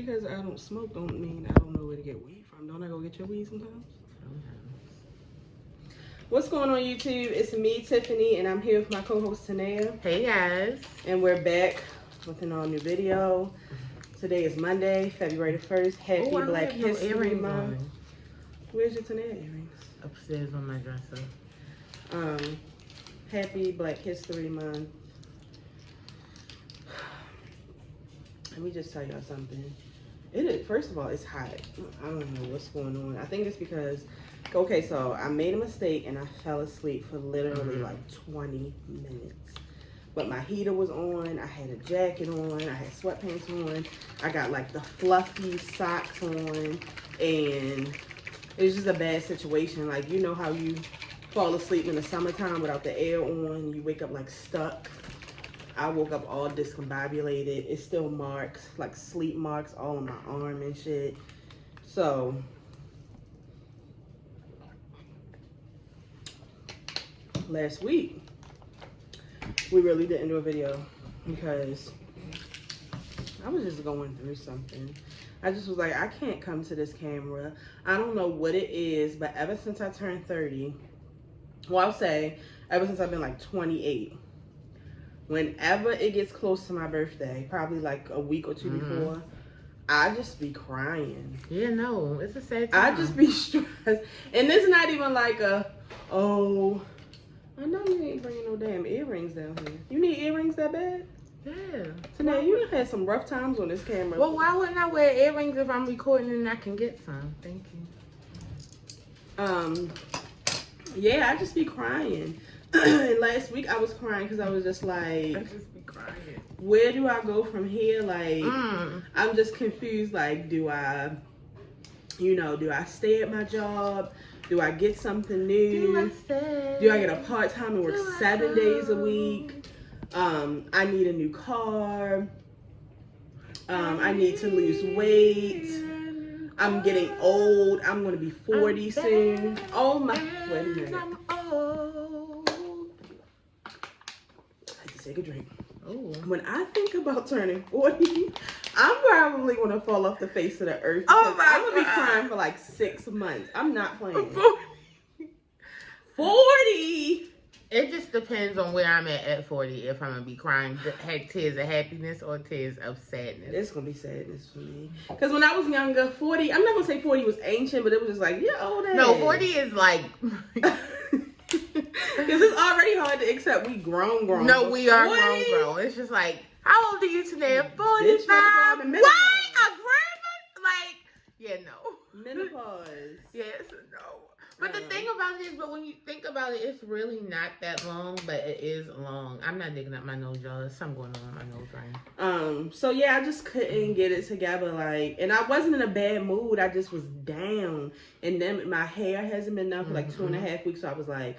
Because I don't smoke don't mean I don't know where to get weed from. Don't I go get your weed sometimes? What's going on YouTube? It's me, Tiffany, and I'm here with my co-host Tanea. Hey guys. And we're back with an all new video. Today is Monday, February the 1st. Happy Black History Month. Where's your Tanea earrings? Upstairs on my dresser. Happy Black History Month. Let me just tell y'all something. First of all, it's hot. I don't know what's going on. I think it's because, okay, so I made a mistake and I fell asleep for literally like 20 minutes. But my heater was on, I had a jacket on, I had sweatpants on, I got like the fluffy socks on, and it was just a bad situation. Like, you know how you fall asleep in the summertime without the air on, you wake up like stuck. I woke up all discombobulated. It's still marks, like sleep marks all on my arm and shit. So, last week, we really didn't do a video because I was just going through something. I just was like, I can't come to this camera. I don't know what it is, but ever since I turned 30, well, I'll say ever since I've been like 28, whenever it gets close to my birthday, probably like a week or two before, I just be crying. Yeah, no, it's a sad time. I just be stressed. And it's not even like oh, I know you ain't bringing no damn earrings down here. You need earrings that bad? Yeah. Today, you done had some rough times on this camera. Well, why wouldn't I wear earrings if I'm recording and I can get some? Thank you. Yeah, I just be crying. And last week I was crying because I was just like, I just be crying. Where do I go from here? Like, I'm just confused. Like, do I stay at my job? Do I get something new? Do I get a part-time and work 7 days a week? I need a new car. I need to lose weight. I'm getting old. I'm going to be 40 soon. Oh my, wait a minute. Take a drink. Ooh. When I think about turning 40, I'm probably gonna fall off the face of the earth because I'm gonna be crying for like 6 months. I'm not playing. 40. It just depends on where I'm at 40. If I'm gonna be crying tears of happiness or tears of sadness. It's gonna be sadness for me. Because when I was younger, 40. I'm not gonna say 40 was ancient, but it was just like, you're old ass. No, 40 is like. Because it's already hard to accept we grown. No, we are grown. It's just like, how old are you today? 45. What? A grandma? Like, yeah, no. Menopause. Yes, no. But the thing about it is, but when you think about it, it's really not that long, but it is long. I'm not digging up my nose, y'all. There's something going on with my nose right now. So yeah, I just couldn't get it together, like, and I wasn't in a bad mood. I just was down, and then my hair hasn't been done for like 2.5 weeks, so I was like,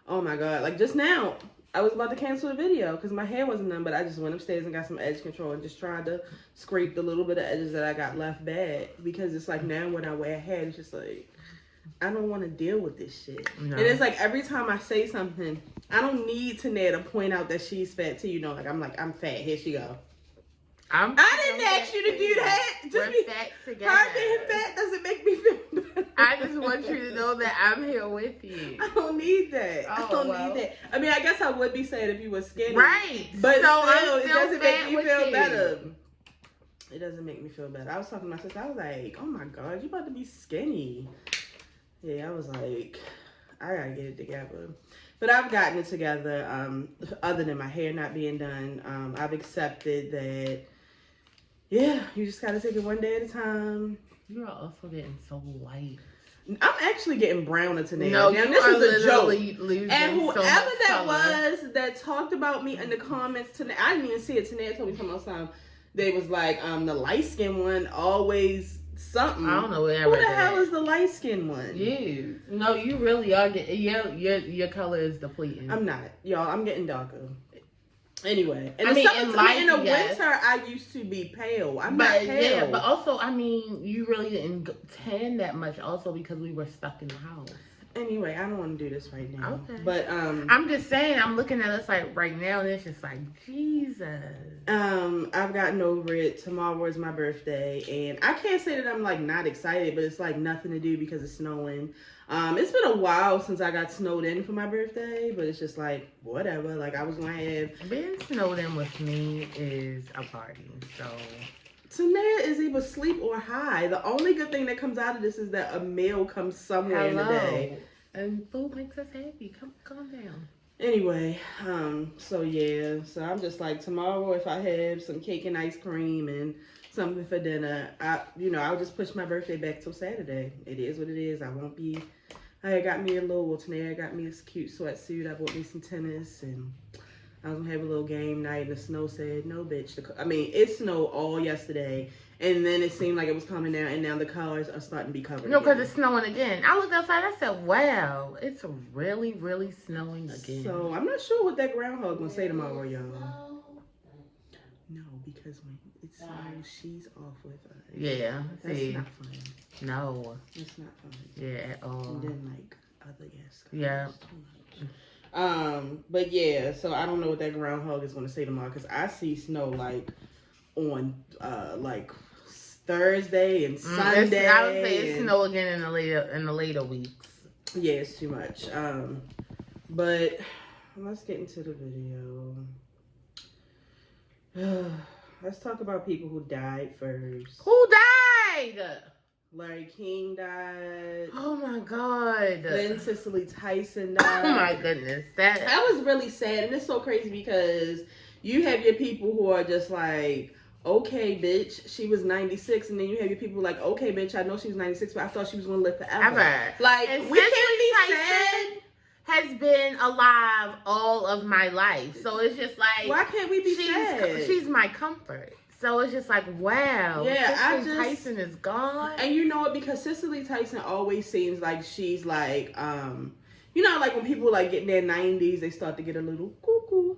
oh my God. Like just now, I was about to cancel the video because my hair wasn't done, but I just went upstairs and got some edge control and just tried to scrape the little bit of edges that I got left bad, because it's like now when I wear hair, it's just like, I don't want to deal with this shit. No. And it's like every time I say something, I don't need Tanea to point out that she's fat too. You know, I'm fat. Here she go. I didn't ask you to do that. We're fat together. Her being fat doesn't make me feel better. I just want you to know that I'm here with you. I don't need that. Oh, I don't need that. I mean, I guess I would be sad if you were skinny. Right. But so still, it doesn't make me feel you. better. It doesn't make me feel better. I was talking to my sister. I was like, oh my God, you about to be skinny. Yeah, I was like, I gotta get it together. But I've gotten it together, other than my hair not being done. I've accepted that, yeah, you just gotta take it one day at a time. You are also getting so light. I'm actually getting browner today. No, now, you this are is a joke. Losing and whoever so that color. was that talked about me in the comments today, I didn't even see it. Tanea told me from last time. They was like, the light skinned one always something. I don't know where. Who the hell is the light skinned one? You. No, you really are getting. Your color is depleting. I'm not, y'all. I'm getting darker. Anyway, and I mean, in the winter, I used to be pale. I'm not pale. Yeah, but also, I mean, you really didn't tan that much also because we were stuck in the house. Anyway, I don't want to do this right now. Okay. But I'm just saying, I'm looking at us like right now, and it's just like Jesus. I've gotten over it. Tomorrow is my birthday, and I can't say that I'm like not excited, but it's like nothing to do because it's snowing. It's been a while since I got snowed in for my birthday, but it's just like whatever. Like I was gonna have Being snowed in with me is a party, so. Tanea is either asleep or high. The only good thing that comes out of this is that a meal comes somewhere in the day. And food makes us happy. Calm down. Anyway, so yeah, so I'm just like tomorrow if I have some cake and ice cream and something for dinner, I'll just push my birthday back till Saturday. It is what it is. I got me Tanea got me a cute sweatsuit. I bought me some tennis and I was gonna have a little game night and the snow said, no bitch. It snowed all yesterday and then it seemed like it was coming down and now the cars are starting to be covered. No, because it's snowing again. I looked outside, I said, wow, it's really, really snowing again. So I'm not sure what that groundhog gonna say tomorrow, y'all. No, because when it snows, she's off with us. Yeah, That's not fun. No. It's not fun. Yeah, at all. And then like other guests. Yeah. But yeah, so I don't know what that groundhog is gonna say tomorrow because I see snow like on like Thursday and Sunday. I would say it's snow again in the later weeks. Yeah, it's too much. But let's get into the video. Let's talk about people who died first. Who died? Larry King died. Oh my God. Then Cicely Tyson died. Oh my goodness. That was really sad. And it's so crazy because you have your people who are just like, okay, bitch, she was 96. And then you have your people like, okay, bitch, I know she was 96, but I thought she was going to live forever. Like, and we can't be sad. Has been alive all of my life. So it's just like, why can't we be sad? She's my comfort. So it's just like, wow. Yeah, Cicely Tyson is gone. And you know what? Because Cicely Tyson always seems like she's like, like when people like get in their 90s, they start to get a little cuckoo.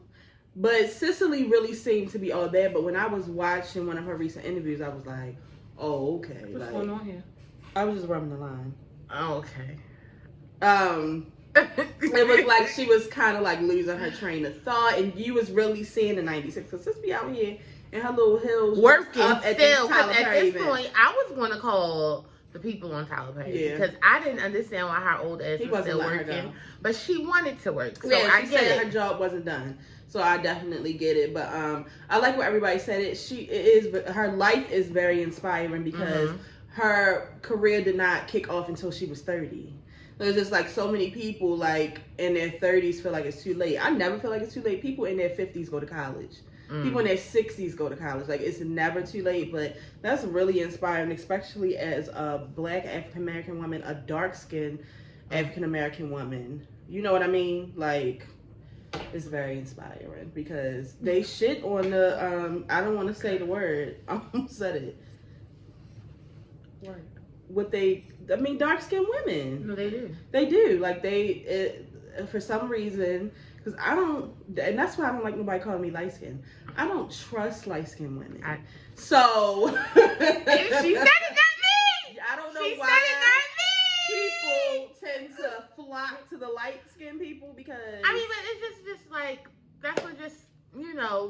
But Cicely really seemed to be all there. But when I was watching one of her recent interviews, I was like, oh, okay. What's going on here? I was just rubbing the line. Oh, okay. It was like she was kind of like losing her train of thought. And you was really seeing the 96. Because Cicely out here in her little hills working up at still. Tyler At Perry this point, I was going to call the people on Tyler Perry because I didn't understand why her old ass was still working. But she wanted to work. So yeah, I she get said it. her job wasn't done. So I definitely get it. But I like what everybody said. Her life is very inspiring because her career did not kick off until she was 30. There's just like so many people like in their 30s feel like it's too late. I never feel like it's too late. People in their 50s go to college. People in their 60s go to college. Like, it's never too late. But that's really inspiring, especially as a black African-American woman, a dark-skinned African-American woman. You know what I mean? Like, it's very inspiring because they shit on the, I don't want to say the word. I almost said it. What? Dark-skinned women. No, they do. They do. Like, for some reason... Because and that's why I don't like nobody calling me light skinned. I don't trust light skinned women. So. She said it, not me! I don't know she why said it, not me! people tend to flock to the light skinned people because. I mean, but it's just like, that's what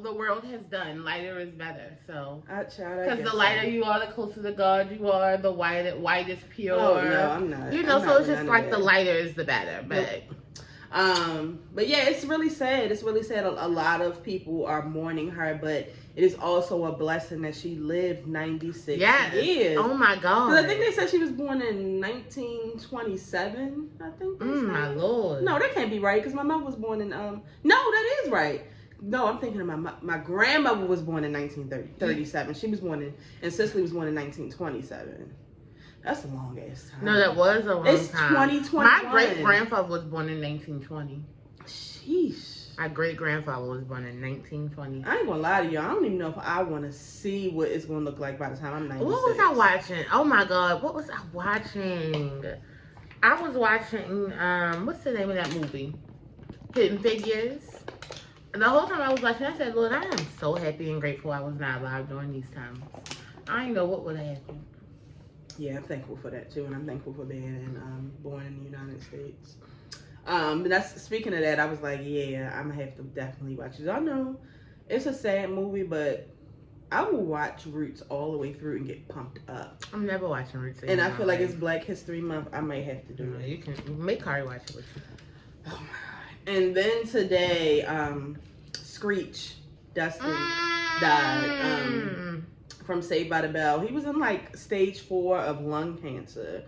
the world has done. Lighter is better, so. Because the lighter you are, the closer to God you are, the white is pure. Oh, no, I'm not. So it's just like the lighter is the better, but. But yeah, it's really sad. It's really sad. A lot of people are mourning her, but it is also a blessing that she lived 96 years. Oh my God. Because I think they said she was born in 1927. I think. My Lord. No, that can't be right because my mother was born in. No, that is right. No, I'm thinking of my grandmother was born in 1937. She was born and Cicely was born in 1927. That's a long ass time. No, that was a long time. It's 2021. My great grandfather was born in 1920. Sheesh. My great grandfather was born in 1920. I ain't gonna lie to you. I don't even know if I want to see what it's gonna look like by the time I'm 96. What was I watching? Oh my God, what was I watching? I was watching. What's the name of that movie? Hidden Figures. And the whole time I was watching, I said, Lord, I am so happy and grateful I was not alive during these times. I didn't know what would happen. Yeah, I'm thankful for that too, and I'm thankful for being born in the United States. But that's speaking of that, I was like, yeah, I'm gonna have to definitely watch it. I know it's a sad movie, but I will watch Roots all the way through and get pumped up. I'm never watching Roots. And I feel like it's Black History Month. I might have to do it. You can make Kari watch it with you. Oh my god! And then today, Screech, Dustin died from Saved by the Bell. He was in like stage 4 of lung cancer.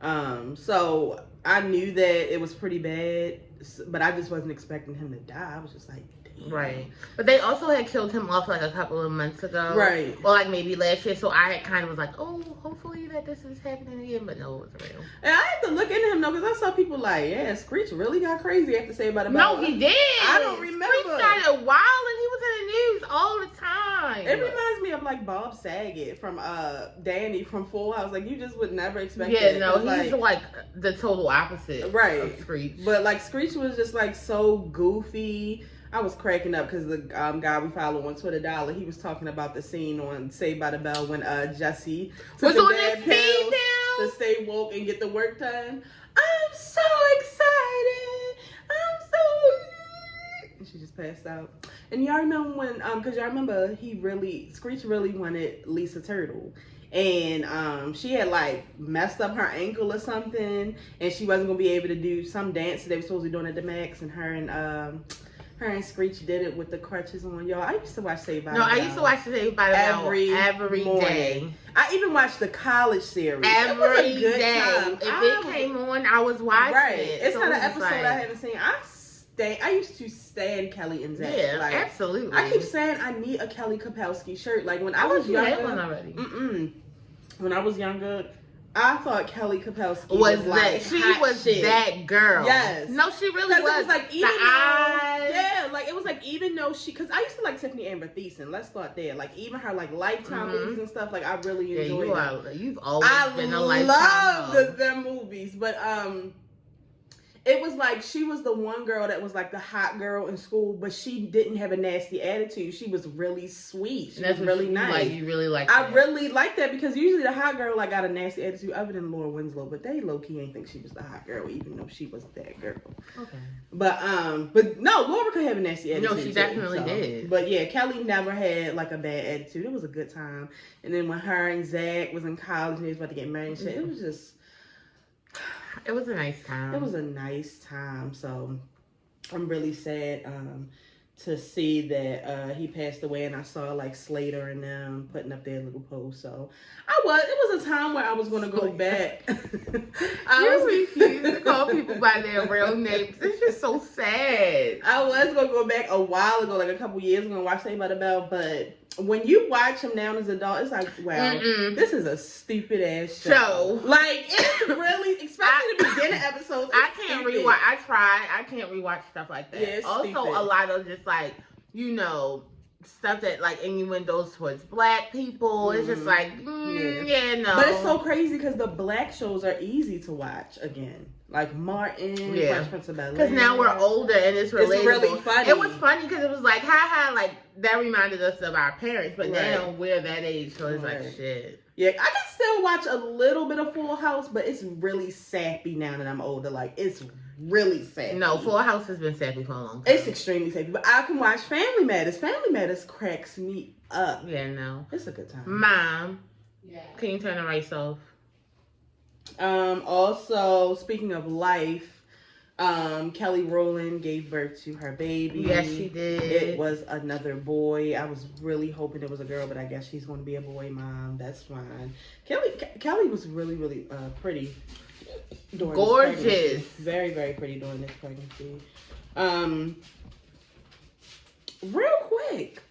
So I knew that it was pretty bad, but I just wasn't expecting him to die. I was just like, damn. Right. But they also had killed him off like a couple of months ago. Right. Or like maybe last year. So I had kind of was like, oh, hopefully that this is happening again. But no, it was real. And I had to look into him though, because I saw people like, yeah, Screech really got crazy after Saved by the Bell. No, he did. I don't remember. Screech started wild and he was in the news all the time. It reminds me of like Bob Saget from Danny from Full House. Like you just would never expect Yeah, it. no, he's like the total opposite of Screech. But like Screech was just like so goofy. I was cracking up because the guy we follow on Twitter, Dollar, he was talking about the scene on Saved by the Bell when Jesse took the bad pills to stay woke and get the work done. I'm so excited. I'm so... And she just passed out. And y'all remember when, because y'all remember Screech really wanted Lisa Turtle. And she had like messed up her ankle or something. And she wasn't going to be able to do some dance they were supposed to be doing at the Max. And her and Screech did it with the crutches on. Y'all, I used to watch Saved by the Bell. I used to watch Saved by the Bell every day. I even watched the college series. Every day. Time. If it came on, I was watching it. It's not an episode I haven't seen. I used to stand Kelly and Zach. Yeah, like, absolutely. I keep saying I need a Kelly Kapowski shirt. Like when I was younger. Had one already. When I was younger, I thought Kelly Kapowski was like she was shit. That girl. Yes. No, she really was. It was like even the eyes. Yeah, like it was like even though because I used to like Tiffany Amber Thiessen. Let's start there. Like even her like Lifetime movies and stuff. Like I really enjoyed them. You've always been a Lifetime. I loved them movies, but it was like she was the one girl that was like the hot girl in school, but she didn't have a nasty attitude. She was really sweet. She was really nice. Like, you really like I really like that because usually the hot girl like got a nasty attitude other than Laura Winslow, but they low key ain't think she was the hot girl even though she was that girl. Okay. But no, Laura could have a nasty attitude. No, she definitely did. But yeah, Kelly never had like a bad attitude. It was a good time. And then when her and Zach was in college and they was about to get married and shit, it was just. It was a nice time. It was a nice time. So I'm really sad to see that he passed away, and I saw like Slater and them putting up their little post. So it was a time where I was gonna go back. You refuse to call people by their real names. It's just so sad. I was gonna go back a while ago, like a couple years ago, and watch Saved by the Bell, but when you watch him now as an adult, it's like, wow, this is a stupid ass show. Like, it's really, especially the beginning episodes. I can't rewatch. I can't rewatch stuff like that. Yeah, also, stupid. A lot of just like, stuff that like innuendos towards black people. It's just like, no. But it's so crazy because the black shows are easy to watch again. Like Martin, Fresh Prince of Bel-Air. Because now we're older and it's relatable. It's really funny. It was funny because it was like, like that reminded us of our parents. But now we're that age, so it's like shit. Yeah, I can still watch a little bit of Full House, but it's really sappy now that I'm older. Like it's really sappy. No, Full House has been sappy for a long time. It's extremely sappy, but I can watch Family Matters. Family Matters cracks me up. Yeah, no, it's a good time. Mom, can you turn the lights off? Also, speaking of life, Kelly Rowland gave birth to her baby. Yes, she did. It was another boy. I was really hoping it was a girl, but I guess she's going to be a boy mom. That's fine. Kelly was really, really pretty. Gorgeous. Very, very pretty during this pregnancy. Real quick,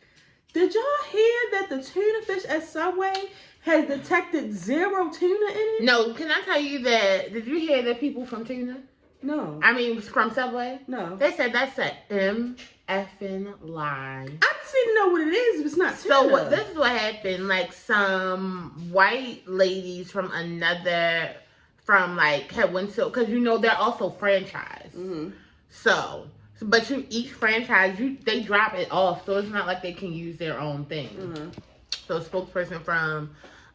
did y'all hear that the tuna fish at Subway has detected 0 tuna in it? No, can I tell you that? Did you hear that people from Tuna? No. I mean, from Subway? No. They said that's a effing lie. I just didn't know what it is. It's not tuna. So this is what happened. Like some white ladies from had went to, because they're also franchised. Mm-hmm. So, but each franchise, they drop it off. So it's not like they can use their own thing. Mm-hmm. So a spokesperson from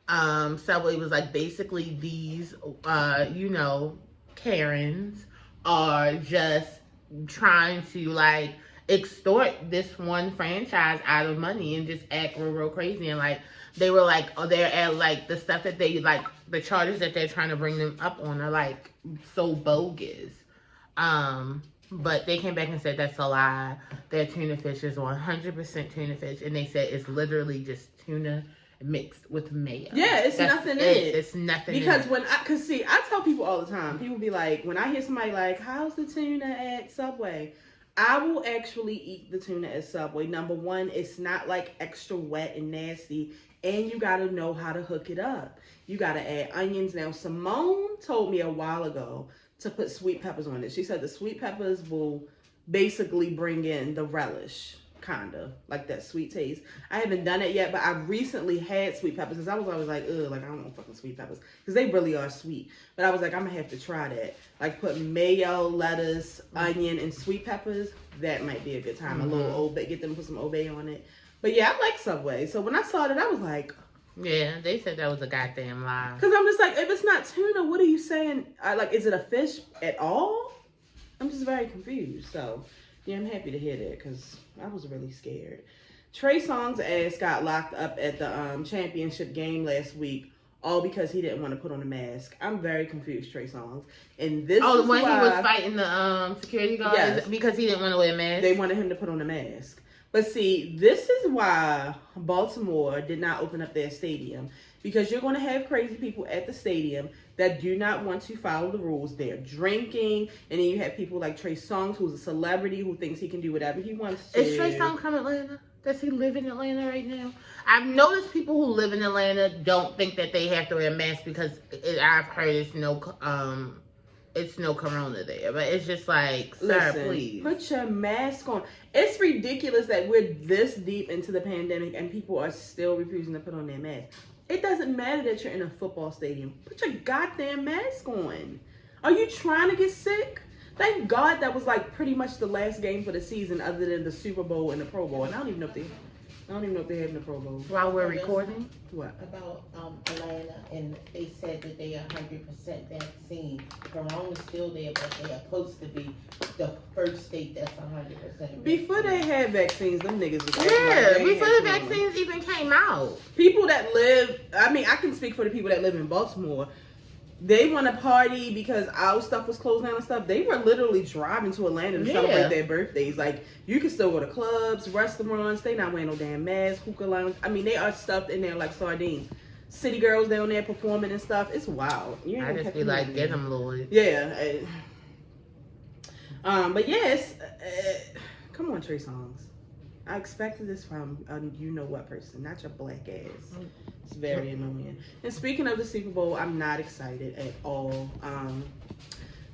Subway was like, basically these, Karens are just trying to like extort this one franchise out of money and just act real crazy. And like, they were like, oh, they're at like the stuff that they like, the charges that they're trying to bring them up on are like so bogus. But they came back and said that's a lie. Their tuna fish is 100% tuna fish, and they said it's literally just tuna mixed with mayo. Yeah, it's nothing in it. It's nothing. Because I tell people all the time. People be like, when I hear somebody like, "How's the tuna at Subway?" I will actually eat the tuna at Subway. Number one, it's not like extra wet and nasty, and you gotta know how to hook it up. You gotta add onions. Now, Simone told me a while ago to put sweet peppers on it. She said the sweet peppers will basically bring in the relish, kind of like that sweet taste. I haven't done it yet, but I recently had sweet peppers because I was always like, ugh, like I don't want fucking sweet peppers because they really are sweet. But I was like, I'm gonna have to try that. Like put mayo, lettuce, onion, and sweet peppers. That might be a good time. A little Old Bay, get them to put some Old Bay on it. But yeah, I like Subway. So when I saw that, I was like, yeah, they said that was a goddamn lie. Because I'm just like, if it's not tuna, what are you saying? Is it a fish at all? I'm just very confused. So, yeah, I'm happy to hear that because I was really scared. Trey Songz's ass got locked up at the championship game last week, all because he didn't want to put on a mask. I'm very confused, Trey Songz. And this is when why, he was fighting the security guards? Yes, because he didn't want to wear a mask? They wanted him to put on a mask. But see, this is why Baltimore did not open up their stadium. Because you're going to have crazy people at the stadium that do not want to follow the rules. They're drinking. And then you have people like Trey Songz, who's a celebrity, who thinks he can do whatever he wants to. Is Trey Songz from Atlanta? Does he live in Atlanta right now? I've noticed people who live in Atlanta don't think that they have to wear a mask because I've heard it's no corona there. But it's just like, sir, listen, please. Put your mask on. It's ridiculous that we're this deep into the pandemic and people are still refusing to put on their mask. It doesn't matter that you're in a football stadium. Put your goddamn mask on. Are you trying to get sick? Thank God that was like pretty much the last game for the season other than the Super Bowl and the Pro Bowl. And I don't even know if they have the Pro Bowl. While we're recording? What? About Atlanta, and they said that they are 100% vaccine. Corona's still there, but they are supposed to be the first state that's 100%. Before they had vaccines, them niggas was before the vaccines even came out. People that live, I can speak for the people that live in Baltimore. They want to party because our stuff was closed down and stuff. They were literally driving to Atlanta to celebrate their birthdays. Like, you can still go to clubs, restaurants. They not wearing no damn masks, hookah lounge. They are stuffed in there like sardines. City girls down there performing and stuff. It's wild. I just be like, get them, Lord. Yeah. But yes, come on, Trey Songz. I expected this from you know what person, not your black ass. It's very annoying. And speaking of the Super Bowl, I'm not excited at all.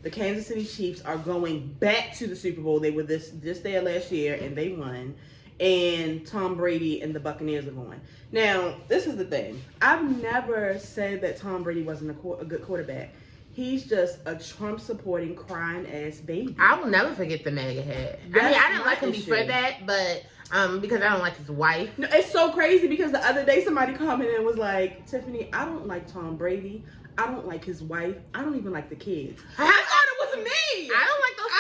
The Kansas City Chiefs are going back to the Super Bowl. They were this there last year and they won. And Tom Brady and the Buccaneers are going. Now, this is the thing. I've never said that Tom Brady wasn't a good quarterback. He's just a Trump-supporting, crying-ass baby. I will never forget the MAGA hat. I didn't like him before that, but because I don't like his wife. No, it's so crazy because the other day somebody commented and was like, Tiffany, I don't like Tom Brady. I don't like his wife. I don't even like the kids. I thought it was me. I don't like those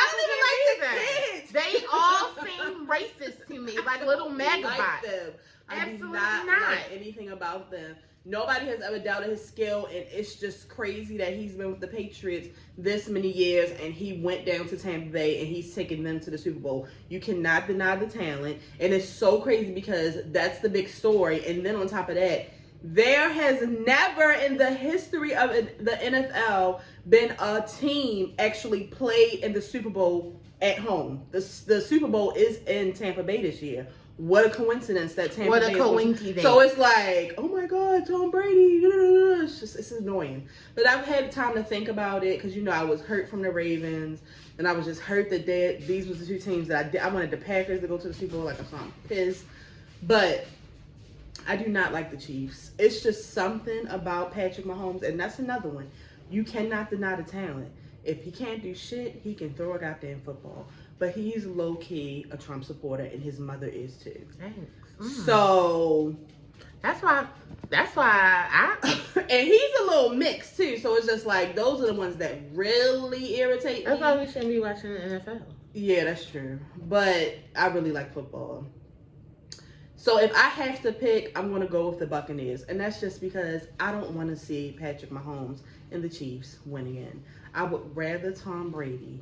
kids. They all seem racist to me, like little MAGA bots. I do not like anything about them. Nobody has ever doubted his skill, and it's just crazy that he's been with the Patriots this many years, and he went down to Tampa Bay, and he's taking them to the Super Bowl. You cannot deny the talent, and it's so crazy because that's the big story. And then on top of that, there has never in the history of the NFL been a team actually played in the Super Bowl at home. The Super Bowl is in Tampa Bay this year. What a coincidence that Tampa Bay. What a coincidence. So it's like, oh my God, Tom Brady. It's annoying. But I've had time to think about it because, I was hurt from the Ravens. And I was just hurt that these was the two teams that I wanted the Packers to go to the Super Bowl. Like, I'm pissed. But I do not like the Chiefs. It's just something about Patrick Mahomes. And that's another one. You cannot deny the talent. If he can't do shit, he can throw a goddamn football. But he's low-key a Trump supporter, and his mother is too. Thanks. So, That's why I And he's a little mixed too, so it's just like those are the ones that really irritate that's me. why we shouldn't be watching the NFL. Yeah, that's true. But I really like football. So if I have to pick, I'm going to go with the Buccaneers. And that's just because I don't want to see Patrick Mahomes and the Chiefs win again. I would rather Tom Brady,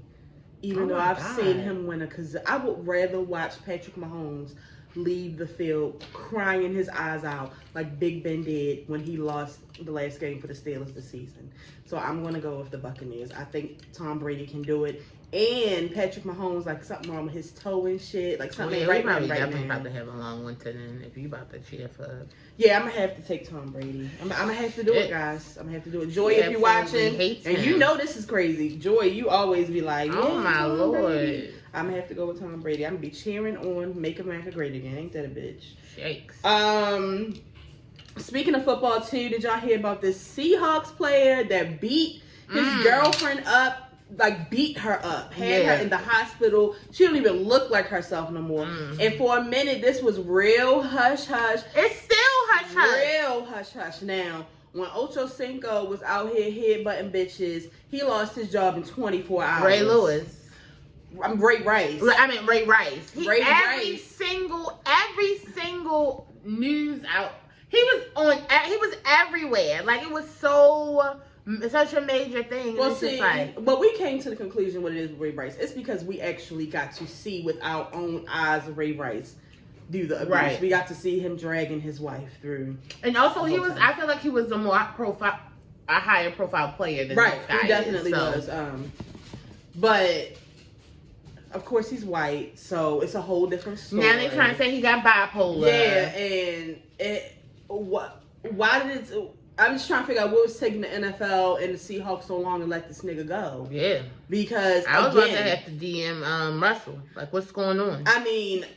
even though I've seen him win I would rather watch Patrick Mahomes leave the field crying his eyes out like Big Ben did when he lost the last game for the Steelers this season. So I'm going to go with the Buccaneers. I think Tom Brady can do it. And Patrick Mahomes, like something wrong with his toe and shit, like something right now. Definitely about to have a long winter then if you about to cheer for. Yeah, I'm gonna have to take Tom Brady. I'm gonna have to do it, guys. I'm gonna have to do it. Joy, if you're watching, and you know this is crazy. Joy, you always be like, yeah, oh my Tom Lord. Brady. I'm gonna have to go with Tom Brady. I'm gonna be cheering on Make America Great Again. Ain't that a bitch? Shakes. Speaking of football too, did y'all hear about this Seahawks player that beat his girlfriend up? Like beat her up, had her in the hospital. She don't even look like herself no more. And for a minute, this was real hush hush. It's still hush hush. Real hush hush. Now, when Ocho Cinco was out here headbutting bitches, he lost his job in 24 hours. Ray Lewis. I'm Ray Rice. I mean Ray Rice. Every single news out. He was everywhere. Like it was such a major thing. Well, see, but we came to the conclusion what it is with Ray Rice. It's because we actually got to see with our own eyes Ray Rice do the abuse. Right. We got to see him dragging his wife through. And also, I feel like he was a higher profile player than this guy. He definitely was. But of course, he's white, so it's a whole different story. Now they're trying to say he got bipolar. Yeah, and why did it? I'm just trying to figure out what was taking the NFL and the Seahawks so long to let this nigga go. Yeah. Because, I was about to have to DM Russell. Like, what's going on? I mean,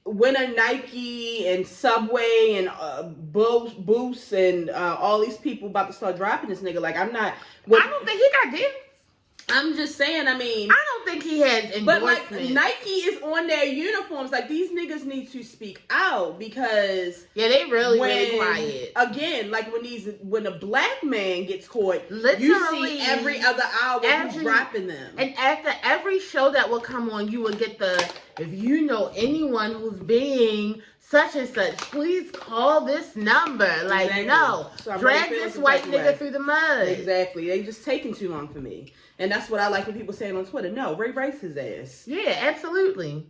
when a Nike and Subway and Boost and all these people about to start dropping this nigga, like, I don't think he got deals. I'm just saying, I mean, I don't think he has endorsements. But like Nike is on their uniforms. Like these niggas need to speak out because they really quiet. Again, like when a black man gets caught, literally, you see every other hour who's dropping them. And after every show that will come on, you will get if you know anyone who's being such and such, please call this number. Like, exactly. No, so drag this white nigga through the mud. Exactly. They just taking too long for me. And that's what I like when people saying on Twitter. No, Ray Rice his ass. Yeah, absolutely.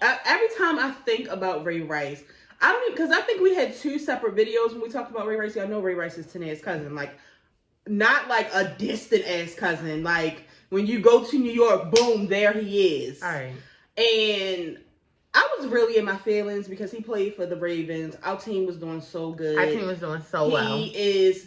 Every time I think about Ray Rice, because I think we had 2 separate videos when we talked about Ray Rice. Y'all know Ray Rice is Tanae's cousin. Like, not like a distant ass cousin. Like, when you go to New York, boom, there he is. All right. And I was really in my feelings because he played for the Ravens. Our team was doing so good. Our team was doing so well. He is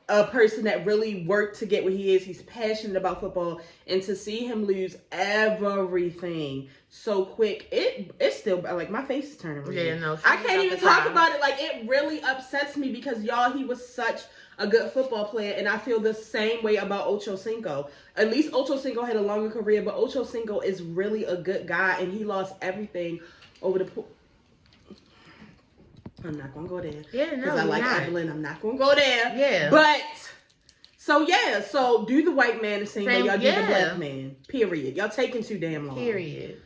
a person that really worked to get where he is. He's passionate about football, and to see him lose everything so quick, it's still like my face is turning red. Yeah, no, I can't even talk about it. Like it really upsets me because y'all, he was such a good football player, and I feel the same way about Ocho Cinco. At least Ocho Cinco had a longer career, but Ocho Cinco is really a good guy, and he lost everything over the. I'm not gonna go there. Yeah, no, because I like Evelyn. I'm not gonna go there. Yeah, but so do the white man the same way y'all do the black man. Period. Y'all taking too damn long. Period.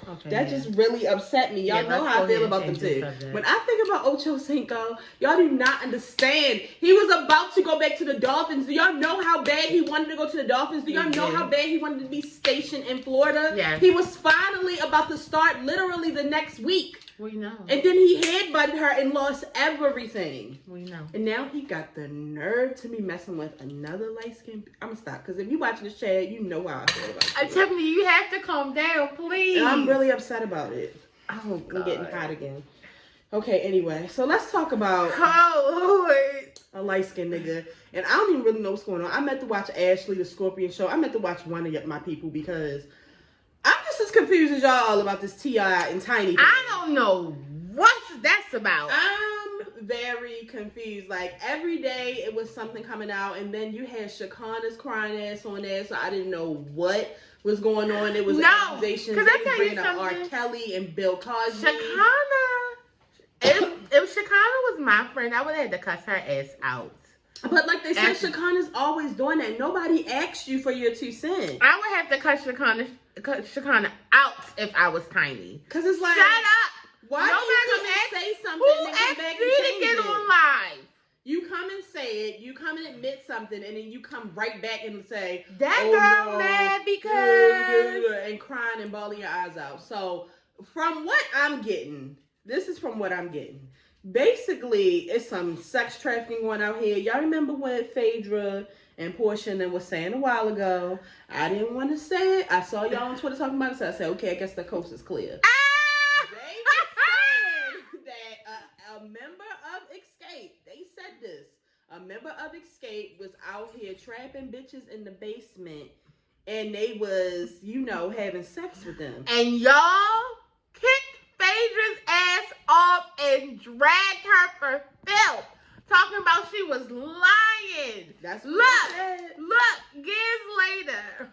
Okay, that just really upset me. Y'all know how I feel about them too. When I think about Ocho Cinco, y'all do not understand. He was about to go back to the Dolphins. Do y'all know how bad he wanted to go to the Dolphins? Do y'all know how bad he wanted to be stationed in Florida? Yes. He was finally about to start literally the next week. We know. And then he headbutted her and lost everything. We know. And now he got the nerve to be messing with another light skin. I'm gonna stop because if you watching this chat, you know how I feel about it. Tiffany, you have to calm down, please. And I'm really upset about it. Oh, God. I'm getting hot again. Okay, anyway, so let's talk about a light skinned nigga. And I don't even really know what's going on. I meant to watch Ashley, the Scorpion show. I meant to watch one of my people because I'm just as confused as y'all about this T.I. and Tiny thing. I don't know what that's about. I'm very confused. Like, every day it was something coming out, and then you had Shakana's crying ass on there, so I didn't know what was going on. It was accusations. They were bringing up R. Kelly and Bill Cosby. Shakana, if Shakana was my friend, I would have had to cuss her ass out. But like they said, Shakana's always doing that. Nobody asked you for your 2 cents. I would have to cuss Shakana out if I was Tiny. Cause it's like, shut up. Why do you come and say something Who and come asked back you and to change get it? on live? You come and say it. You come and admit something, and then you come right back and say That oh, girl no, mad because and crying and bawling your eyes out. So from what I'm getting, this is from what I'm getting. Basically, it's some sex trafficking going out here. Y'all remember when Phaedra and Portia and them was saying a while ago? I didn't want to say it. I saw y'all on Twitter talking about it, so I said, okay, I guess the coast is clear. They were saying that a member of Escape, they said this, a member of Escape was out here trapping bitches in the basement, and they was, having sex with them. And y'all kicked Phaedra's ass off and dragged her for filth. Talking about she was lying. That's what look, years later.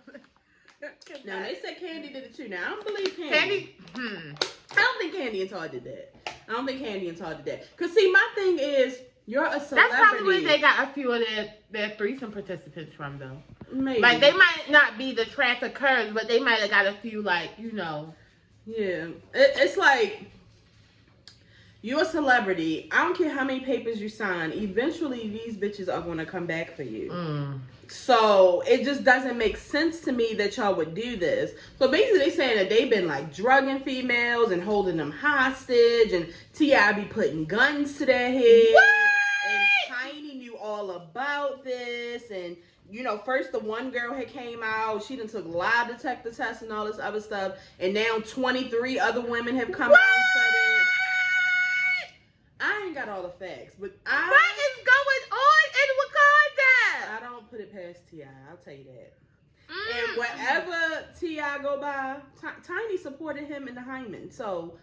Now, they said Candy did it too. Now, I don't believe Candy. I don't think Candy and Todd did that. Because, see, my thing is, you're a celebrity. That's probably where they got a few of their threesome participants from, though. Maybe. Like, they might not be the traffickers, but they might have got a few, like, Yeah. It's like, you're a celebrity. I don't care how many papers you sign. Eventually, these bitches are going to come back for you. So, it just doesn't make sense to me that y'all would do this. So, basically, they saying that they've been, like, drugging females and holding them hostage. And T.I. be putting guns to their head. What? And Tiny knew all about this. And, first the one girl had came out. She done took lie detector tests and all this other stuff. And now 23 other women have come out and said it. I ain't got all the facts, but what is going on in Wakanda? I don't put it past T.I. I'll tell you that. And wherever T.I. go by, Tiny supported him in the hymen. So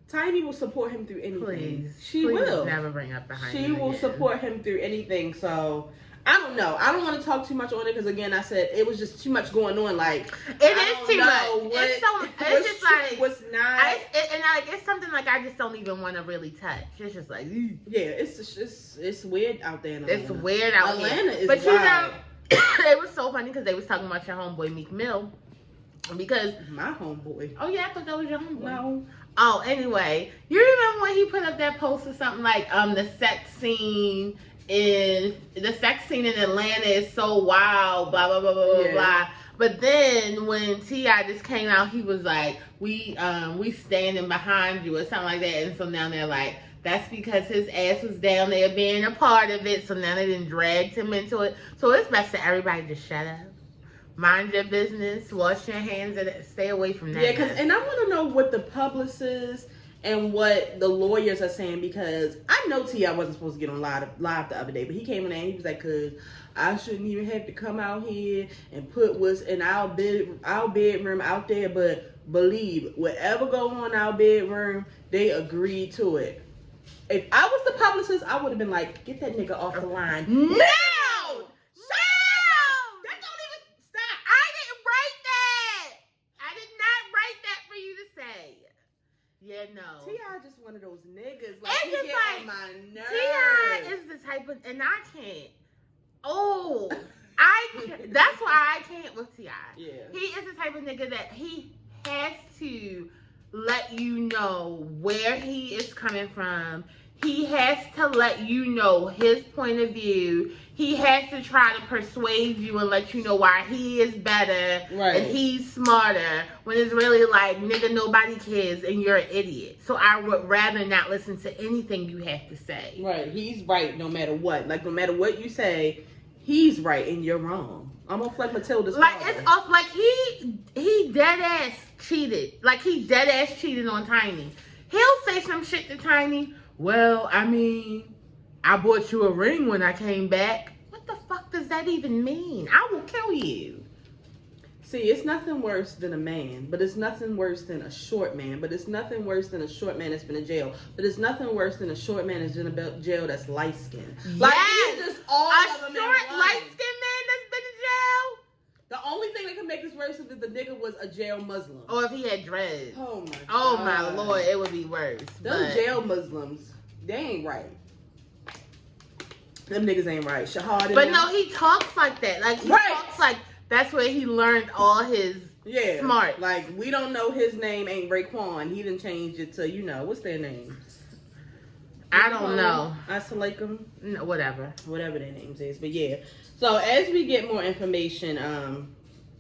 Tiny will support him through anything. She will never bring up the hymen. She will support him through anything. So I don't know. I don't want to talk too much on it because, again, I said it was just too much going on. Like, it is too much. It's just like what's not. It's something like I just don't even want to really touch. It's just like yeah, it's weird out there. It's weird out there. Atlanta is but wild. It was so funny because they was talking about your homeboy Meek Mill because my homeboy. Oh yeah, I thought that was your homeboy. No. Oh, anyway, you remember when he put up that post or something like the sex scene in Atlanta is so wild, blah blah blah blah blah blah. But then when T.I. just came out, he was like, we standing behind you or something like that. And so now they're like, that's because his ass was down there being a part of it. So now they done dragged him into it. So it's best that everybody just shut up. Mind your business, wash your hands, and stay away from that. Yeah, and I want to know what the publicists and what the lawyers are saying, because I know T.I. wasn't supposed to get on live the other day, but he came in there and he was like, cause I shouldn't even have to come out here and put what's in our bedroom out there, but believe, whatever go on in our bedroom, they agreed to it. If I was the publicist, I would have been like, get that nigga off the line. No! Yeah, no. T.I. just one of those niggas. Like, it's he just get like, on my nerves. T.I. is the type of, and I can't. Oh, that's why I can't with T.I. Yeah. He is the type of nigga that he has to let you know where he is coming from. He has to let you know his point of view. He has to try to persuade you and let you know why he is better and he's smarter, when it's really like, nigga, nobody cares and you're an idiot. So I would rather not listen to anything you have to say. Right. He's right no matter what. Like, no matter what you say, he's right and you're wrong. Almost like Matilda's like father. It's off. Like he dead ass cheated. Like he dead ass cheated on Tiny. He'll say some shit to Tiny. Well, I mean, I bought you a ring when I came back. What the fuck does that even mean? I will kill you. See, it's nothing worse than a man, but it's nothing worse than a short man, but it's nothing worse than a short man that's been in jail, but it's nothing worse than a short man that's been in jail that's light skinned. Like, yes, just all a of them short light skinned man that's been in jail. The only thing that can make this worse is if the nigga was a jail Muslim. Or if he had dreads. Oh my God. Oh my Lord, it would be worse. Them jail Muslims. They ain't right. Them niggas ain't right. Shahad. But no, he talks like that. Like he talks like that's where he learned all his smart. Like we don't know his name ain't Raekwon. He done changed it to what's their name? I don't know. Assalamualaikum. No, whatever their names is. But yeah. So as we get more information,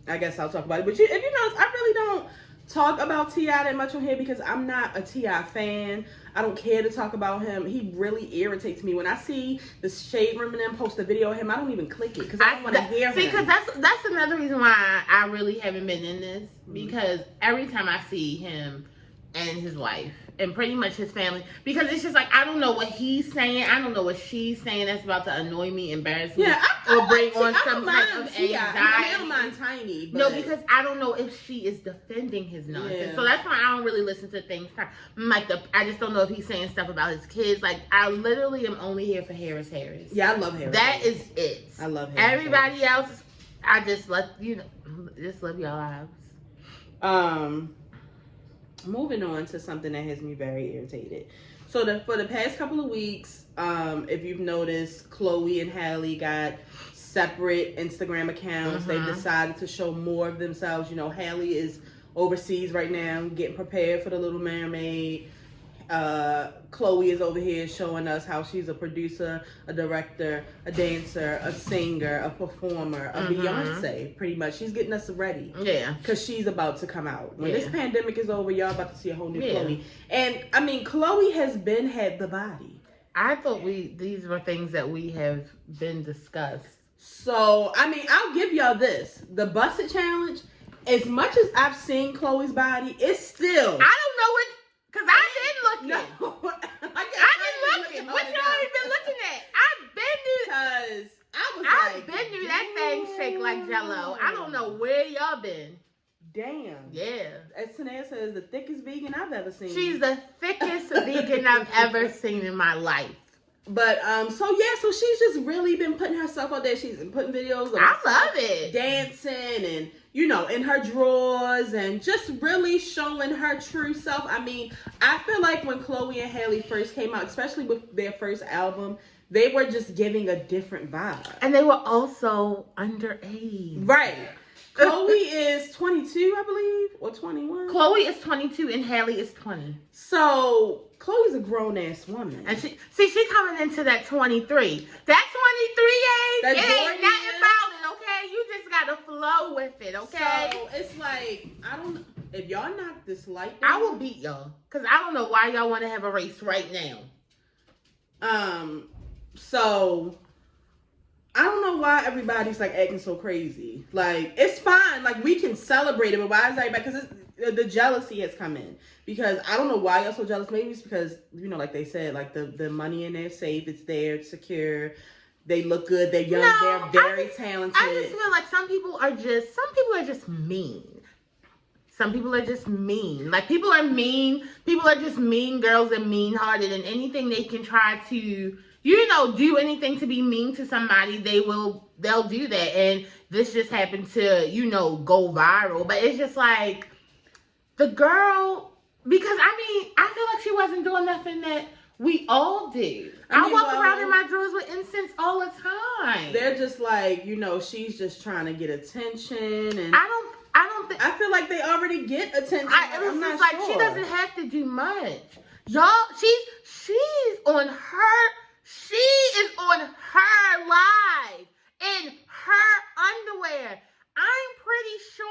I guess I'll talk about it. But if you notice, I really don't talk about T.I. that much on here because I'm not a T.I. fan. I don't care to talk about him. He really irritates me. When I see the Shade Room and them post a video of him, I don't even click it because I don't want to hear him. See, because that's another reason why I really haven't been in this. Because every time I see him and his wife and pretty much his family, because it's just like I don't know what he's saying, I don't know what she's saying that's about to annoy me, embarrass me, or bring on some type of anxiety. I don't mind Tiny, but... No, because I don't know if she is defending his nonsense. So that's why I don't really listen to things like I just don't know if he's saying stuff about his kids. Like I literally am only here for Harris. Yeah, I love Harris. That is it. I love Harris. Everybody else, I just just live your lives. Moving on to something that has me very irritated. So for the past couple of weeks, if you've noticed, Chloe and Halle got separate Instagram accounts. They've decided to show more of themselves. Halle is overseas right now, getting prepared for The Little Mermaid. Chloe is over here showing us how she's a producer, a director, a dancer, a singer, a performer, a Beyonce, pretty much. She's getting us ready. Yeah. Because she's about to come out. When this pandemic is over, y'all about to see a whole new Chloe. And, I mean, Chloe has had the body. I thought these were things that we have been discussed. So, I mean, I'll give y'all this. The Busted Challenge, as much as I've seen Chloe's body, it's still... I don't know what... Because I've been looking. No. I've been looking. What y'all been looking at? I've been knew that thing shake like Jello. I don't know where y'all been. Damn. Yeah. As Tanea says, the thickest vegan I've ever seen. She's the thickest vegan I've ever seen in my life. But, so she's just really been putting herself out there. She's been putting videos of I love it. Dancing and, in her drawers and just really showing her true self. I mean, I feel like when Chloe and Halle first came out, especially with their first album, they were just giving a different vibe. And they were also underage. Right. Chloe is 22, I believe, or 21. Chloe is 22 and Halle is 20. So Chloe's a grown-ass woman. And she coming into that 23. That 23 age, it ain't nothing about it, okay? You just got to flow with it, okay? So it's like, I don't, if y'all not disliking, I will beat y'all. Because I don't know why y'all want to have a race right now. So I don't know why everybody's like acting so crazy. Like, it's fine. Like, we can celebrate it, but why is everybody? Because the jealousy has come in. Because I don't know why y'all so jealous. Maybe it's because, like they said, like the money in there safe. It's there. It's secure. They look good. They're young. They're very talented. I just feel like some people are just mean. Some people are just mean. Like, people are mean. People are just mean girls and mean-hearted. And anything they can try to... do anything to be mean to somebody, they'll do that. And this just happened to, go viral. But it's just like, the girl, because I feel like she wasn't doing nothing that we all do. I walk around in my drawers with incense all the time. They're just like, she's just trying to get attention. And I don't think. I feel like they already get attention. I'm not like, sure. She doesn't have to do much. Y'all, she's on her... She is on her live in her underwear. I'm pretty sure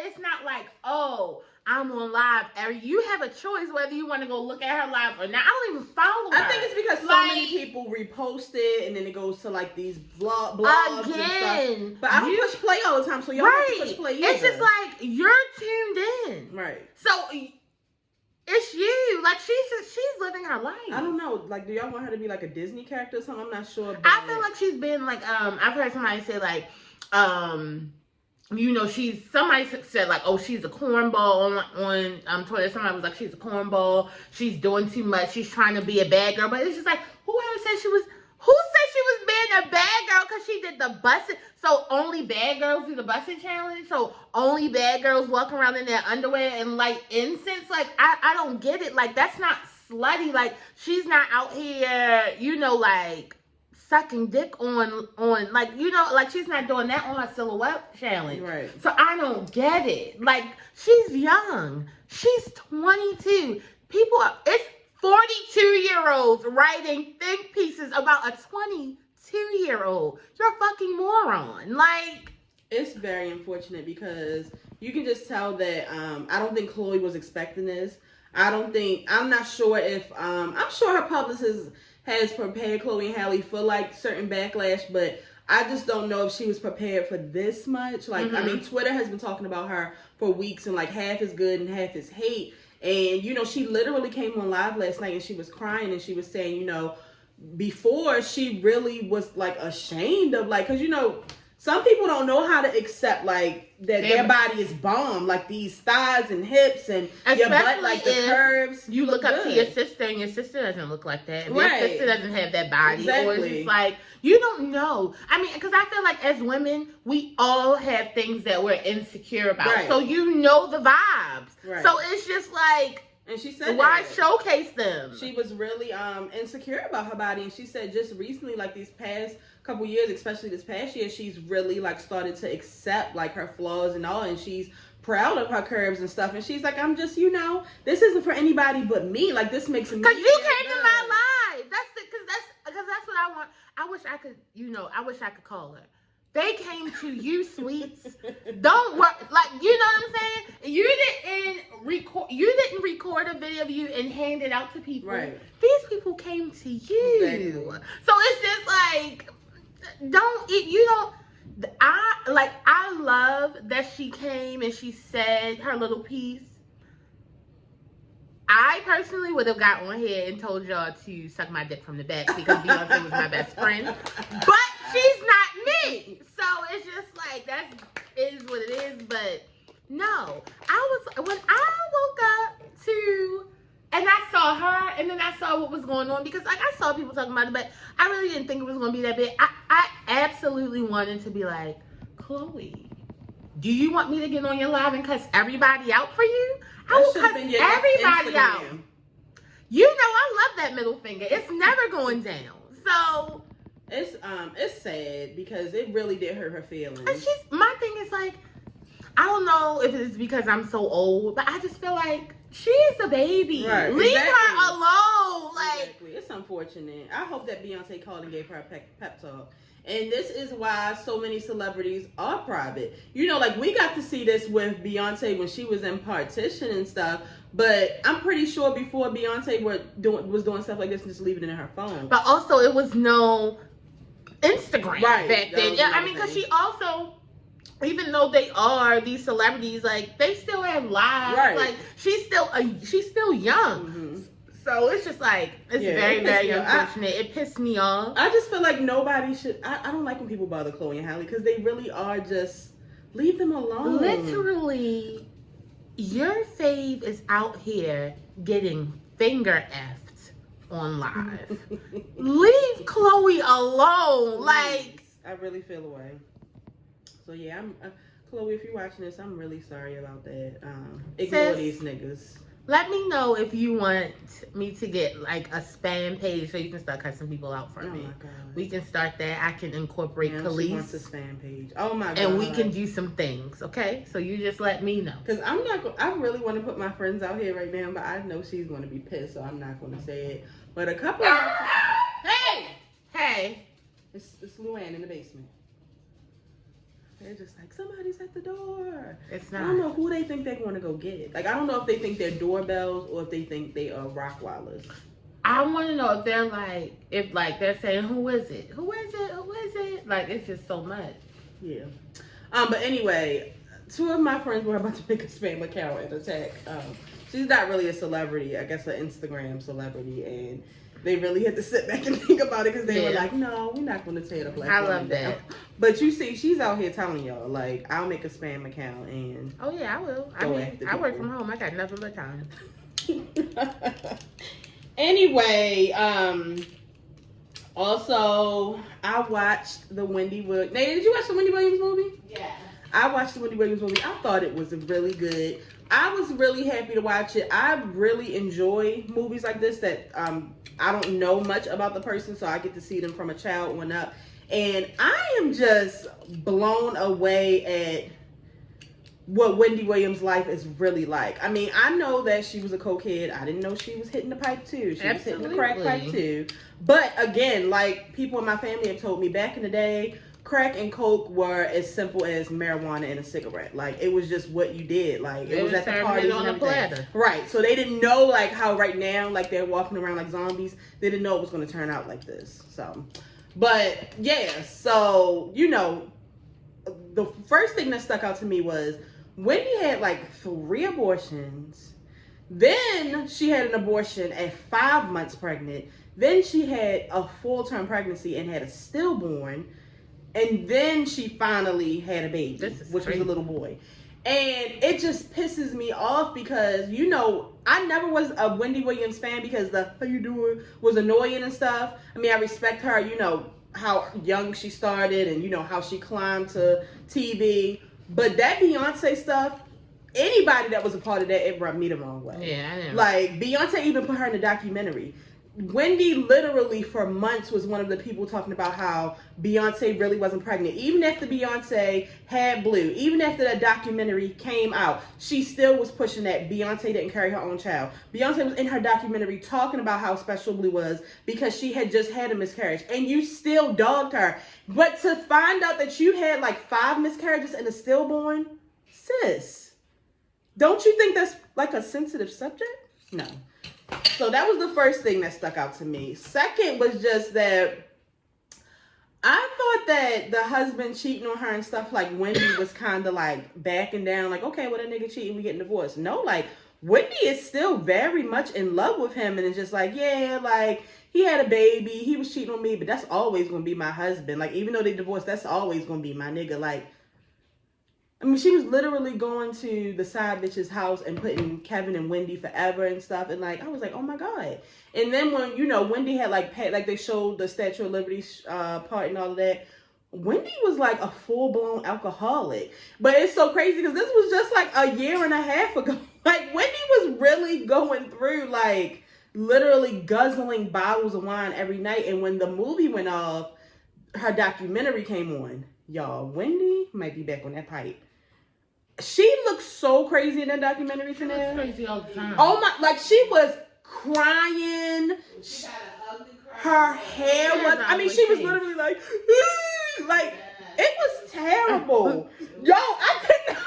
it's not like, oh, I'm on live. You have a choice whether you want to go look at her live or not. I don't even follow her. I think it's because so many people repost it and then it goes to like these blogs and stuff. But I don't push play all the time, so y'all don't push play either. It's just like, you're tuned in. Right. So... it's you. Like, she's living her life. I don't know. Like, do y'all want her to be like a Disney character or something? I'm not sure. I feel like she's been like, I've heard somebody say like, somebody said like, oh, she's a cornball on Twitter. Somebody was like, she's a cornball. She's doing too much. She's trying to be a bad girl. But it's just like, who said she was being a bad girl because she did the busted? So only bad girls do the busted challenge? So only bad girls walk around in their underwear and light incense? Like, I don't get it. Like, that's not slutty. Like, she's not out here, you know, like, sucking dick on, like, you know, like, she's not doing that on her silhouette challenge. Right. So I don't get it. Like, she's young. She's 22. It's 42-year-olds writing think pieces about a 22-year-old. You're a fucking moron. Like, it's very unfortunate because you can just tell that I don't think Chloe was expecting this. I'm not sure if I'm sure her publicist has prepared Chloe and Halle for like certain backlash, but I just don't know if she was prepared for this much. Like, I mean, Twitter has been talking about her for weeks, and like half is good and half is hate. And, you know, she literally came on live last night and she was crying and she was saying, you know, before she really was like ashamed of like, because, you know, some people don't know how to accept like that their body is bomb, like these thighs and hips and your butt, like the curves. You look up to your sister and your sister doesn't look like that. Right. Your sister doesn't have that body. Exactly. Or it's just like, you don't know. I mean, because I feel like as women, we all have things that we're insecure about. Right. So you know the vibes. Right. So it's just like, and she said, why showcase them? She was really insecure about her body, and she said just recently, like these past couple years, especially this past year, she's really like started to accept like her flaws and all, and she's proud of her curves and stuff. And she's like, I'm just, you know, this isn't for anybody but me. Like, this makes me. Because you came to my life. Because that's what I want. I wish I could call her. They came to you, sweets. Don't worry. Like, you know what I'm saying? You didn't record a video of you and hand it out to people. Right. These people came to you. Exactly. So it's just like, I love that she came and she said her little piece. I personally would have got on here and told y'all to suck my dick from the back because Beyonce was my best friend. But she's not me. So it's just like, that is what it is. But no, when I woke up and I saw her and then I saw what was going on, because like I saw people talking about it, but I really didn't think it was going to be that big. I absolutely wanted to be like, Chloe, do you want me to get on your live and cuss everybody out for you? I will cuss everybody out. You know I love that middle finger. It's never going down. So it's sad because it really did hurt her feelings. And my thing is like, I don't know if it's because I'm so old, but I just feel like she is a baby. Right, leave her alone. Like, exactly. It's unfortunate. I hope that Beyonce called and gave her a pep talk. And this is why so many celebrities are private. You know, like we got to see this with Beyonce when she was in Partition and stuff. But I'm pretty sure before Beyonce was doing stuff like this and just leaving it in her phone. But also, it was no Instagram back then. Yeah, I mean, because she also, even though they are these celebrities, like they still have lives. Right. Like she's still young. Mm-hmm. So it's just like, it's very, very unfortunate. It pissed me off. I just feel like nobody should, I don't like when people bother Chloe and Halle because they really are just, leave them alone. Literally, your fave is out here getting finger effed on live. Leave Chloe alone. Like, I really feel away. So yeah, Chloe, if you're watching this, I'm really sorry about that. Ignore these niggas. Let me know if you want me to get like a spam page so you can start cussing people out for me. My God. We can start that. I can incorporate police. She wants a spam page. Oh my God. And we can do some things, okay? So you just let me know. Because I really want to put my friends out here right now, but I know she's going to be pissed, so I'm not going to say it. But a couple of... Hey! It's Luann in the basement. They're just like, somebody's at the door. It's not. I don't know who they think they want to go get. Like, I don't know if they think they're doorbells or if they think they are Rottweilers. I want to know if they're saying, who is it? Who is it? Who is it? Like, it's just so much. Yeah. But anyway, two of my friends were about to make a spam account and attack. She's not really a celebrity. I guess an Instagram celebrity. And they really had to sit back and think about it because they were like, no, we're not going to tear the platform I love that. But you see, she's out here telling y'all, like, I'll make a spam account and... Oh, yeah, I will. I mean, I work from home. I got nothing but time. Anyway, also, I watched the Wendy Williams... Nate, did you watch the Wendy Williams movie? Yeah. I watched the Wendy Williams movie. I thought it was really good. I was really happy to watch it. I really enjoy movies like this that I don't know much about the person, so I get to see them from a child on up. And I am just blown away at what Wendy Williams' life is really like. I mean, I know that she was a cokehead. I didn't know she was hitting the pipe too. She was hitting the crack pipe too. But again, like people in my family have told me back in the day, crack and coke were as simple as marijuana and a cigarette. Like it was just what you did. Like it was at the parties and everything. Right. So they didn't know like how right now, like they're walking around like zombies. They didn't know it was going to turn out like this. So, but yeah. So you know, the first thing that stuck out to me was Wendy had like 3 abortions. Then she had an abortion at 5 months pregnant. Then she had a full-term pregnancy and had a stillborn. And then she finally had a baby, which was a little boy. And it just pisses me off because, you know, I never was a Wendy Williams fan because the how you doing was annoying and stuff. I mean, I respect her, you know, how young she started and, you know, how she climbed to TV. But that Beyonce stuff, anybody that was a part of that, it rubbed me the wrong way. Yeah, I know. Like, Beyonce even put her in a documentary. Wendy literally for months was one of the people talking about how Beyonce really wasn't pregnant. Even after Beyonce had Blue, even after that documentary came out, she still was pushing that Beyonce didn't carry her own child. Beyonce was in her documentary talking about how special Blue was because she had just had a miscarriage. And you still dogged her. But to find out that you had like 5 miscarriages and a stillborn, sis, don't you think that's like a sensitive subject? No. So that was the first thing that stuck out to me. Second was just that I thought that the husband cheating on her and stuff like Wendy was kind of like backing down, like, okay, well, that nigga cheating, we getting divorced. No, like, Wendy is still very much in love with him and it's just like, yeah, like, he had a baby, he was cheating on me, but that's always going to be my husband. Like, even though they divorced, that's always going to be my nigga. Like, I mean, she was literally going to the side bitch's house and putting Kevin and Wendy forever and stuff. And, like, I was like, oh, my God. And then when, you know, Wendy had, like, they showed the Statue of Liberty part and all of that. Wendy was, like, a full-blown alcoholic. But it's so crazy because this was just, like, a year and a half ago. Like, Wendy was really going through, like, literally guzzling bottles of wine every night. And when the movie went off, her documentary came on. Y'all, Wendy might be back on that pipe. She looks so crazy in that documentary today. She looks crazy all the time. Oh my, like she was crying. Her hair was, I mean, she was literally like, it was terrible. Yo, I couldn't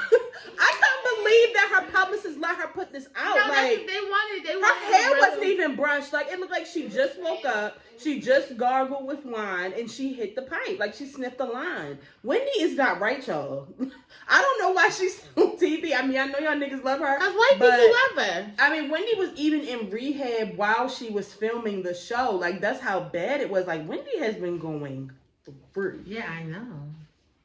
believe that her publicist let her put this out. No, like, they wanted her hair wasn't even brushed. Like, it looked like she just woke up. She just gargled with wine and she hit the pipe. Like, she sniffed the line. Wendy is not right, y'all. I don't know why she's on TV. I mean, I know y'all niggas love her. Because white people love her. I mean, Wendy was even in rehab while she was filming the show. Like, that's how bad it was. Like, Wendy has been going through. Yeah, I know.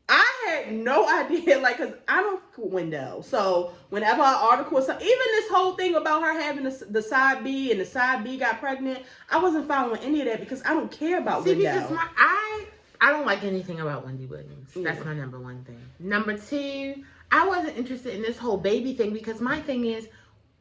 I had no idea, like, because I don't fuck with Wendell. So, whenever an article or something, even this whole thing about her having the side B and the side B got pregnant, I wasn't following any of that because I don't care about Wendell. Because I don't like anything about Wendy Williams. That's my number one thing. Number 2, I wasn't interested in this whole baby thing because my thing is,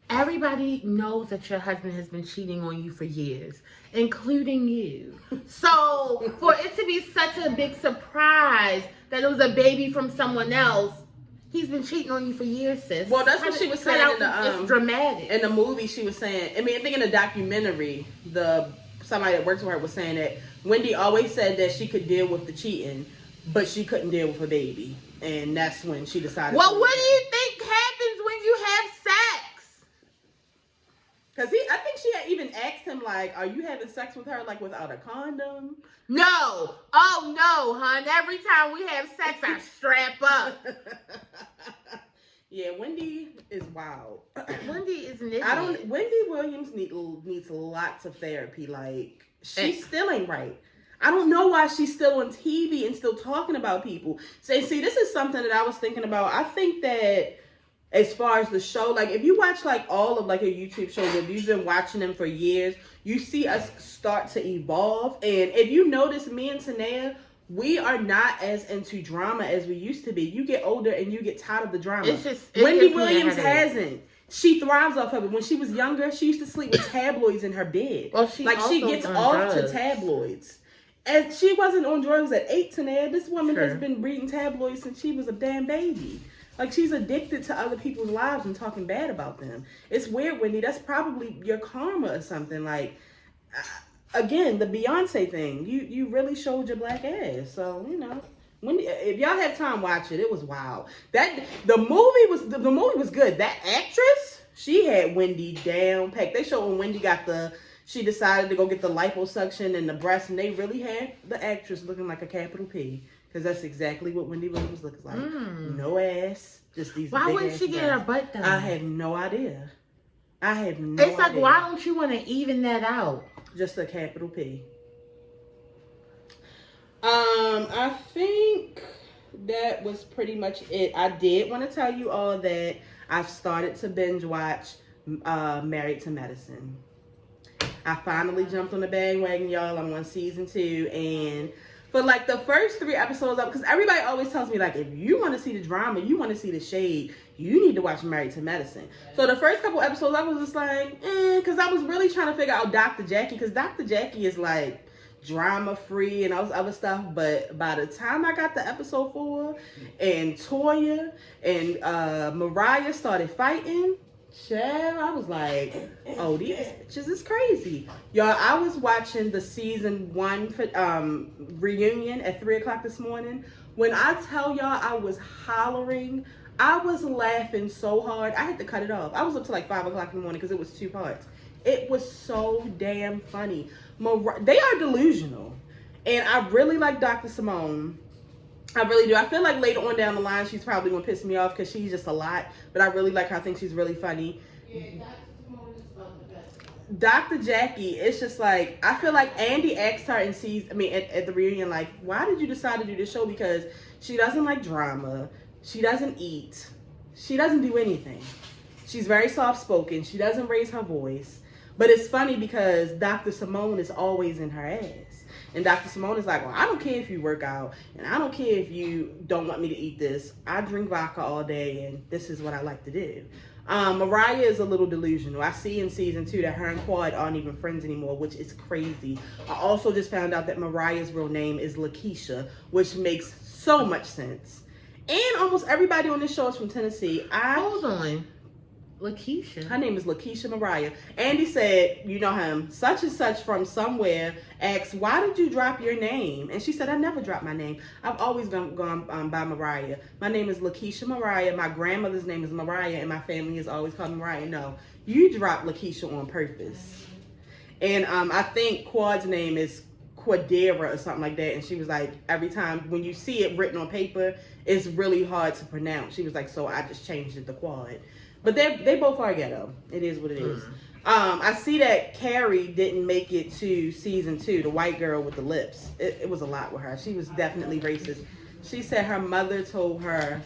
everybody knows that your husband has been cheating on you for years, including you. So, for it to be such a big surprise that it was a baby from someone else, he's been cheating on you for years, sis. Well, that's what she was saying in the it's dramatic. In the movie, she was saying, I mean, I think in the documentary, somebody that works with her was saying that Wendy always said that she could deal with the cheating, but she couldn't deal with her baby. And that's when she decided. Well, what do you think happens when you have sex? Because I think she had even asked him, like, are you having sex with her, like, without a condom? No. Oh, no, hon. Every time we have sex, I strap up. Yeah, Wendy is wild. Wendy is an idiot. Wendy Williams needs lots of therapy. Like, she still ain't right. I don't know why she's still on TV and still talking about people. See, this is something that I was thinking about. I think that as far as the show, like if you watch like all of like your YouTube shows, if you've been watching them for years, you see us start to evolve. And if you notice, me and Tanea, we are not as into drama as we used to be. You get older and you get tired of the drama. It's just Wendy Williams hasn't. She thrives off of it. When she was younger, she used to sleep with tabloids in her bed. Well, she gets off to tabloids. And she wasn't on drugs at 8 to now. This woman has been reading tabloids since she was a damn baby. Like, she's addicted to other people's lives and talking bad about them. It's weird, Wendy. That's probably your karma or something. Like, again, the Beyonce thing. You really showed your black ass. So, you know, Wendy, if y'all have time, watch it. It was wild. The movie was good. That actress, she had Wendy down packed. They showed when Wendy she decided to go get the liposuction and the breast, and they really had the actress looking like a capital P. Because that's exactly what Wendy Williams looks like. No ass. Just these Why big wouldn't she get her butt done? I have no idea. It's like, why don't you want to even that out? Just a capital P. I think that was pretty much it. I did want to tell you all that I've started to binge watch Married to Medicine. I finally jumped on the bandwagon, y'all. I'm on season 2, and for like the first 3 episodes up, because everybody always tells me, like, if you want to see the drama, you want to see the shade, you need to watch Married to Medicine. So the first couple episodes, I was just like, because I was really trying to figure out Dr. Jackie, because Dr. Jackie is like drama free and all this other stuff. But by the time I got to episode 4 and Toya and Mariah started fighting, I was like, oh, these bitches is crazy. Y'all, I was watching the season 1 reunion at 3 o'clock this morning. When I tell y'all I was hollering, I was laughing so hard, I had to cut it off. I was up to like 5 o'clock in the morning because it was 2 parts. It was so damn funny. They are delusional. And I really like Dr. Simone. I really do. I feel like later on down the line, she's probably going to piss me off because she's just a lot. But I really like her. I think she's really funny. Yeah, Dr. Jackie, it's just like, I feel like Andy asked her at the reunion, like, why did you decide to do this show? Because she doesn't like drama. She doesn't eat. She doesn't do anything. She's very soft-spoken. She doesn't raise her voice. But it's funny because Dr. Simone is always in her ass. And Dr. Simone is like, well, I don't care if you work out, and I don't care if you don't want me to eat this. I drink vodka all day, and this is what I like to do. Mariah is a little delusional. I see in season 2 that her and Quad aren't even friends anymore, which is crazy. I also just found out that Mariah's real name is Lakeisha, which makes so much sense. And almost everybody on this show is from Tennessee. Hold on. Lakeisha. Her name is Lakeisha Mariah. Andy said, you know him, such and such from somewhere asked, why did you drop your name? And she said, I never dropped my name. I've always gone by Mariah. My name is Lakeisha Mariah. My grandmother's name is Mariah, and my family has always called me Mariah. No, you dropped Lakeisha on purpose. And I think Quad's name is Quadera or something like that. And she was like, every time when you see it written on paper, it's really hard to pronounce. She was like, so I just changed it to Quad. But they both are ghetto. It is what it is. I see that Carrie didn't make it to season 2, the white girl with the lips. It was a lot with her. She was definitely racist. She said her mother told her,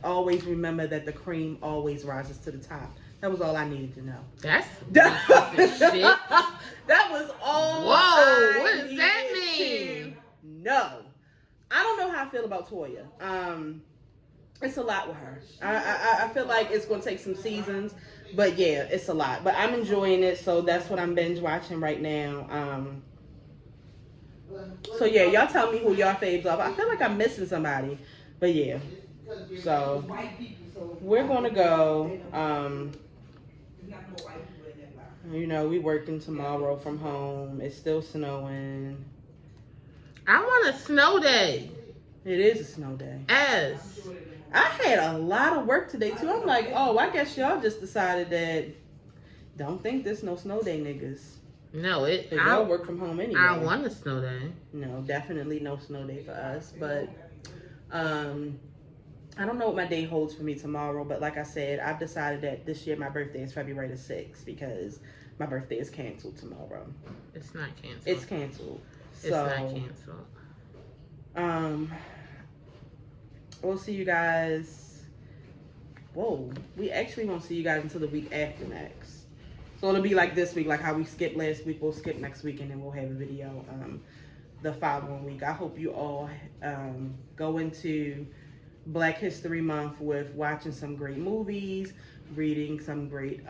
always remember that the cream always rises to the top. That was all I needed to know. That's shit. That was all. Whoa, what does that mean? No. I don't know how I feel about Toya. It's a lot with her. I feel like it's going to take some seasons. But yeah, it's a lot. But I'm enjoying it. So that's what I'm binge watching right now. So yeah, y'all tell me who y'all faves are. I feel like I'm missing somebody. But yeah. So we're going to go. You know, we working tomorrow from home. It's still snowing. I want a snow day. It is a snow day. Yes. I had a lot of work today too. I'm like, oh, I guess y'all just decided that don't think there's no snow day, niggas. No, y'all work from home anyway. I want a snow day. No, definitely no snow day for us. But I don't know what my day holds for me tomorrow. But like I said, I've decided that this year my birthday is February the 6th because my birthday is canceled tomorrow. It's not canceled. It's canceled. It's not canceled. We'll see you guys. Whoa, we actually won't see you guys until the week after next. So it'll be like this week, like how we skipped last week. We'll skip next week, and then we'll have a video the following week. I hope you all go into Black History Month with watching some great movies, reading some great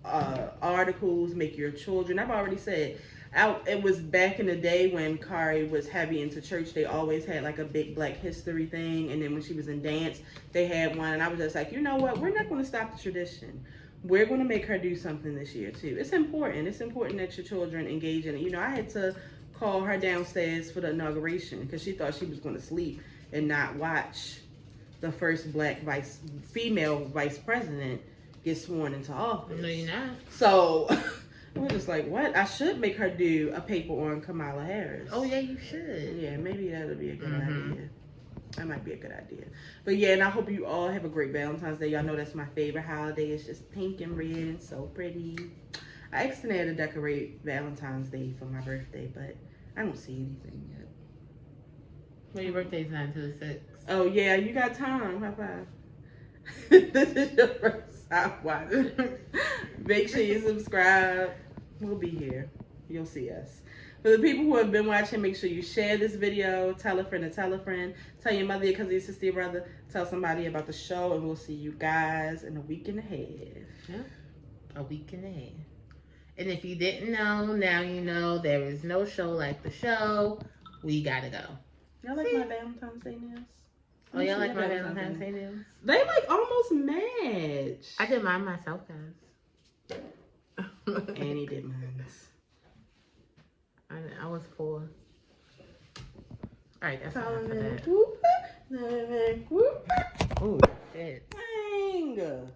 articles, make your children. I've already said, it was back in the day when Kari was heavy into church. They always had like a big Black History thing, and then when she was in dance, they had one, and I was just like, you know what? We're not going to stop the tradition. We're going to make her do something this year too. It's important. It's important that your children engage in it. You know, I had to call her downstairs for the inauguration because she thought she was going to sleep and not watch the first Black female vice president get sworn into office. No, you're not. So we're just like, what? I should make her do a paper on Kamala Harris. Oh yeah, you should. Yeah, maybe that'll be a good idea. That might be a good idea. But yeah, and I hope you all have a great Valentine's Day. Y'all know that's my favorite holiday. It's just pink and red and so pretty. I actually had to decorate Valentine's Day for my birthday, but I don't see anything yet. Well, your birthday's not until the 6th. Oh yeah, you got time. High five. This is your first time watching. Make sure you subscribe. We'll be here. You'll see us. For the people who have been watching, make sure you share this video. Tell a friend to tell a friend. Tell your mother, your cousin, your sister, your brother. Tell somebody about the show, and we'll see you guys in a week and a half. Yeah, a week and a half. And if you didn't know, now you know. There is no show like the show. We gotta go. Y'all like my Valentine's Day nails? Oh, y'all like my Valentine's Day nails? They like almost match. I did mine myself, guys. Annie did mine. I was poor. Alright, that's enough for that. Whoop, whoop. Oh, shit. Dang.